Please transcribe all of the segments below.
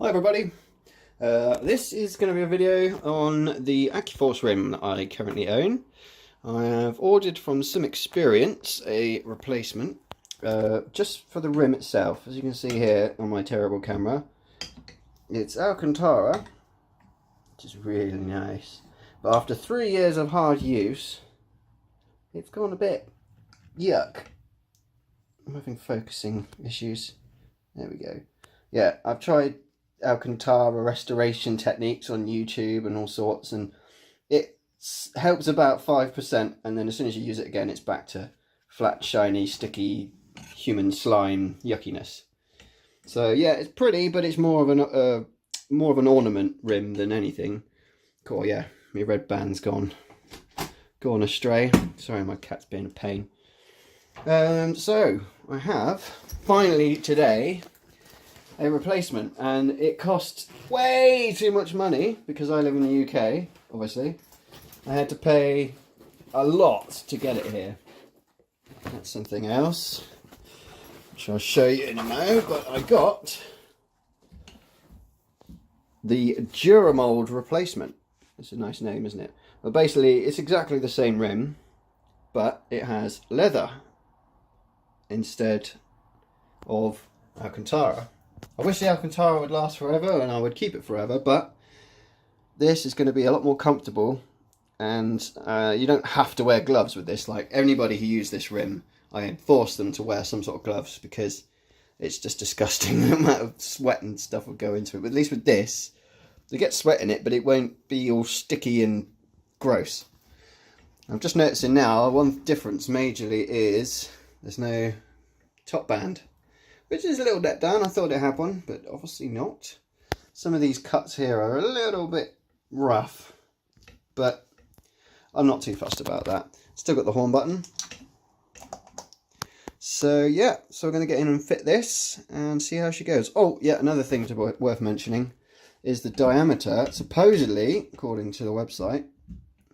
Hi everybody, this is going to be a video on the Accu-Force rim that I currently own. I have ordered from Simxperience a replacement just for the rim itself. As you can see here on my terrible camera, it's alcantara, which is really nice, but after 3 years of hard use it's gone a bit yuck. I'm having focusing issues. There we go. Yeah, I've tried alcantara restoration techniques on YouTube and all sorts, and it helps about 5%, and then as soon as you use it again it's back to flat, shiny, sticky human slime yuckiness. So yeah, it's pretty, but it's more of an ornament rim than anything. Cool. Yeah, my red band's gone astray. Sorry, my cat's being a pain. So I have finally today a replacement, and it costs way too much money because I live in the UK, obviously. I had to pay a lot to get it here. That's something else, which I'll show you in a moment, but I got the Duramold replacement. It's a nice name, isn't it? Well, basically, it's exactly the same rim, but it has leather instead of alcantara. I wish the alcantara would last forever and I would keep it forever, but this is going to be a lot more comfortable, and you don't have to wear gloves with this. Like, anybody who used this rim, I forced them to wear some sort of gloves because it's just disgusting the amount of sweat and stuff will go into it. But at least with this, you get sweat in it, but it won't be all sticky and gross. I'm just noticing now, one difference majorly is there's no top band, which is a little let down. I thought it had one, but obviously not. Some of these cuts here are a little bit rough, but I'm not too fussed about that. Still got the horn button. So yeah, so we're going to get in and fit this and see how she goes. Oh yeah, another thing worth mentioning is the diameter. Supposedly, according to the website,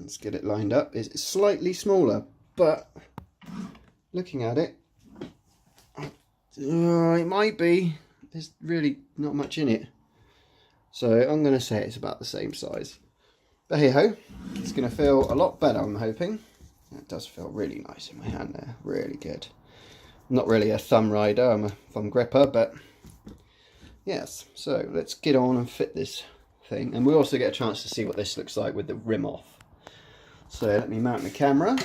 let's get it lined up, is slightly smaller, but looking at it, it might be. There's really not much in it, so I'm going to say it's about the same size. But hey ho, it's going to feel a lot better, I'm hoping. It does feel really nice in my hand there, really good. I'm not really a thumb rider, I'm a thumb gripper, but yes. So let's get on and fit this thing, and we also get a chance to see what this looks like with the rim off. So let me mount the camera.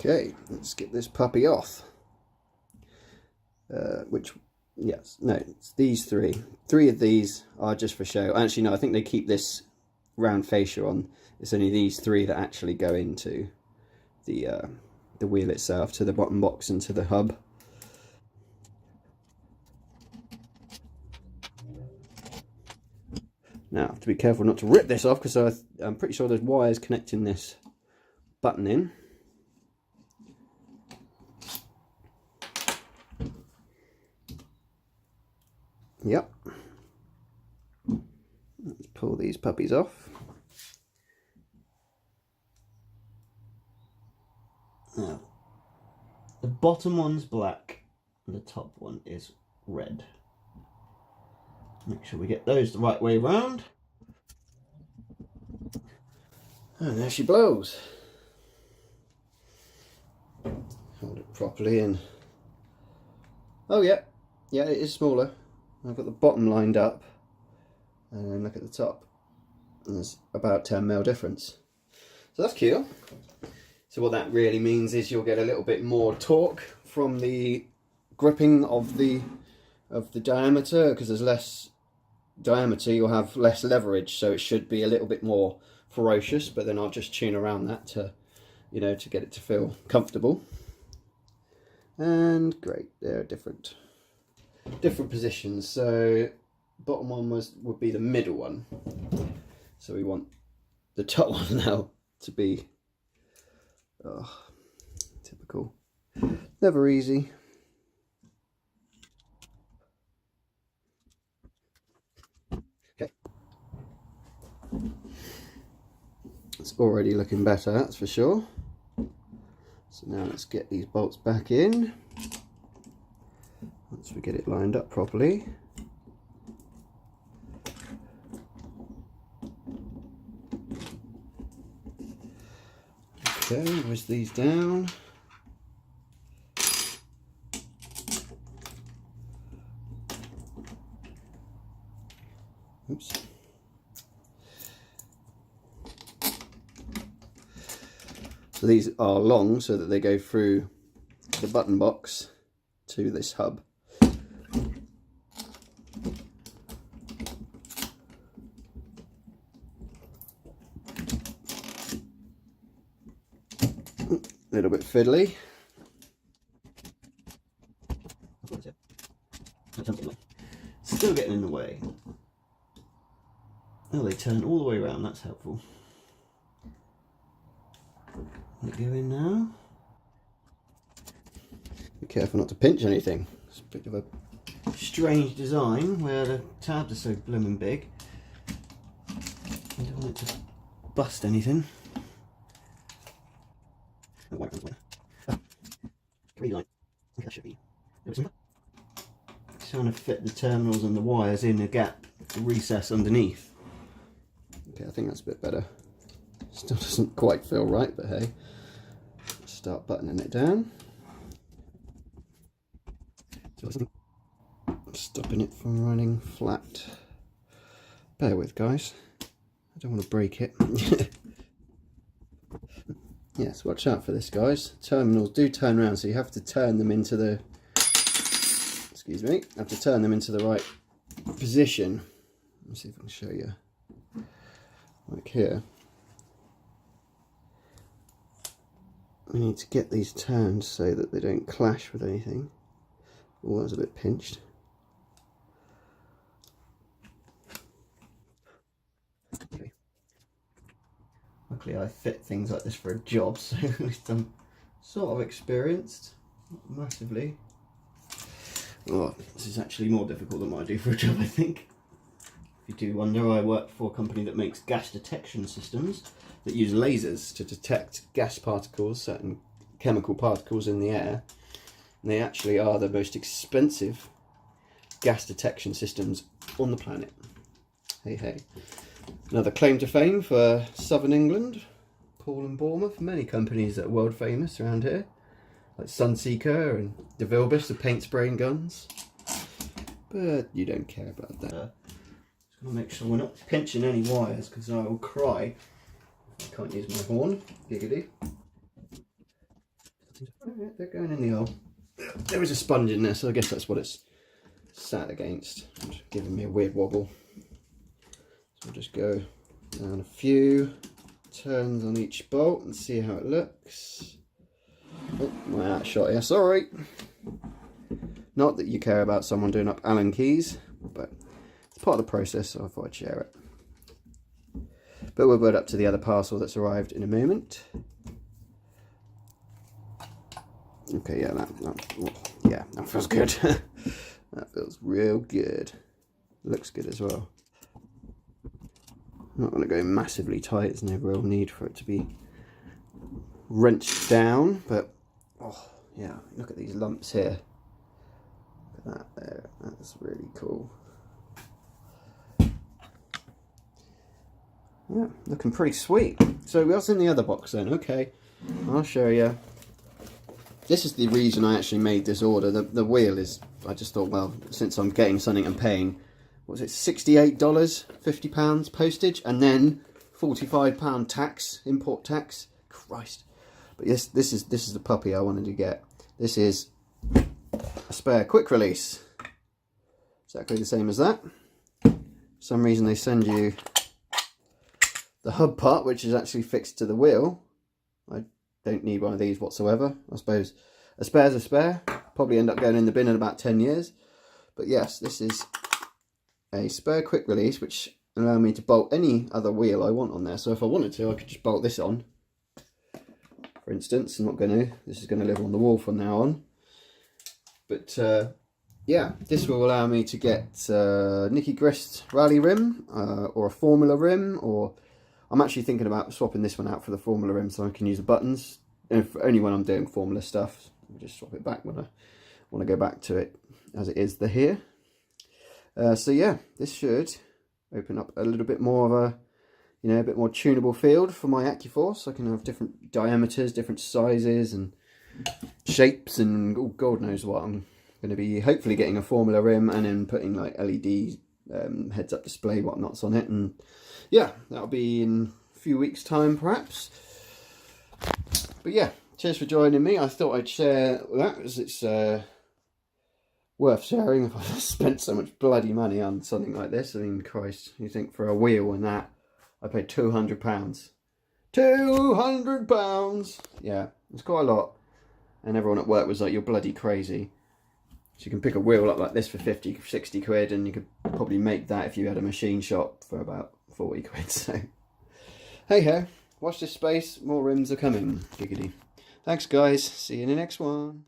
Okay, let's get this puppy off. It's these three. Three of these are just for show. Actually, no, I think they keep this round fascia on. It's only these three that actually go into the wheel itself, to the bottom box and to the hub. Now, I have to be careful not to rip this off, because I'm pretty sure there's wires connecting this button in. Yep. Let's pull these puppies off. Now, the bottom one's black and the top one is red. Make sure we get those the right way round. And there she blows. Hold it properly in. Oh yeah, yeah, it is smaller. I've got the bottom lined up, and then look at the top, and there's about 10mm difference. So that's cute. So what that really means is you'll get a little bit more torque from the gripping of the diameter, because there's less diameter, you'll have less leverage, so it should be a little bit more ferocious. But then I'll just tune around that to, you know, to get it to feel comfortable. And great, they're different positions. So bottom one would be the middle one, so we want the top one now to be typical. Never easy. Okay, it's already looking better, that's for sure. So now let's get these bolts back in once we get it lined up properly. Okay, whiz these down. Oops. So these are long so that they go through the button box to this hub. A little bit fiddly. Still getting in the way. Oh, they turn all the way around, that's helpful. Let it go in now. Be careful not to pinch anything. It's a bit of a strange design where the tabs are so blooming big. I don't want it to bust anything. Oh, white one's there. Green light. I think that should be. Trying to fit the terminals and the wires in a gap, the recess underneath. Okay, I think that's a bit better. Still doesn't quite feel right, but hey. Let's start buttoning it down. Stopping it from running flat. Bear with, guys. I don't want to break it. Yes, watch out for this, guys. Terminals do turn around, so you have to turn them into the... Excuse me. Have to turn them into the right position. Let's see if I can show you. Like here. We need to get these turned so that they don't clash with anything. Oh, that was a bit pinched. Okay. Luckily I fit things like this for a job, so at least I'm sort of experienced. Not massively. Oh, this is actually more difficult than what I do for a job, I think. If you do wonder, I work for a company that makes gas detection systems that use lasers to detect gas particles, certain chemical particles in the air. And they actually are the most expensive gas detection systems on the planet. Hey, hey. Another claim to fame for Southern England, Paul and Bournemouth. Many companies that are world famous around here, like Sunseeker and DeVilbiss, the paint spraying guns. But you don't care about that. Just got to make sure we're not pinching any wires, because I will cry if I can't use my horn. Giggity. Oh, they're going in the hole. There is a sponge in there, so I guess that's what it's sat against. It's giving me a weird wobble. So we'll just go down a few turns on each bolt and see how it looks. Oh, my out of shot here, sorry. Not that you care about someone doing up Allen keys, but it's part of the process, so I thought I'd share it. But we'll build up to the other parcel that's arrived in a moment. Okay, yeah, that feels good. That feels real good. Looks good as well. I'm not going to go massively tight, there's no real need for it to be wrenched down, but oh yeah, look at these lumps here. Look at that there, that's really cool. Yeah, looking pretty sweet. So what's in the other box then? Okay, I'll show you. This is the reason I actually made this order. The wheel is, I just thought, well, since I'm getting something and paying, what was it, $68, £50 postage, and then £45 tax, import tax. Christ. But yes, this is the puppy I wanted to get. This is a spare quick release. Exactly the same as that. For some reason they send you the hub part, which is actually fixed to the wheel. I don't need one of these whatsoever. I suppose a spare's a spare. Probably end up going in the bin in about 10 years. But yes, this is a spare quick release, which allows me to bolt any other wheel I want on there. So if I wanted to, I could just bolt this on. For instance, I'm not going to. This is going to live on the wall from now on. But yeah, this will allow me to get Nicky Grist rally rim or a Formula rim, or I'm actually thinking about swapping this one out for the Formula rim so I can use the buttons if only when I'm doing Formula stuff. I'll just swap it back when I want to go back to it as it is here. So yeah, this should open up a little bit more of a, you know, a bit more tunable field for my Accu-Force. I can have different diameters, different sizes and shapes, and oh, God knows what. I'm going to be hopefully getting a Formula rim and then putting like LED heads-up display whatnots on it, and yeah, that'll be in a few weeks' time perhaps. But yeah, cheers for joining me. I thought I'd share that as it's worth sharing. If I spent so much bloody money on something like this, I mean, Christ, you think for a wheel and that, I paid £200. £200! Yeah, it's quite a lot. And everyone at work was like, you're bloody crazy. So you can pick a wheel up like this for 50, 60 quid, and you could probably make that if you had a machine shop for about 40 quid. So, hey ho, watch this space, more rims are coming. Giggity. Thanks guys, see you in the next one.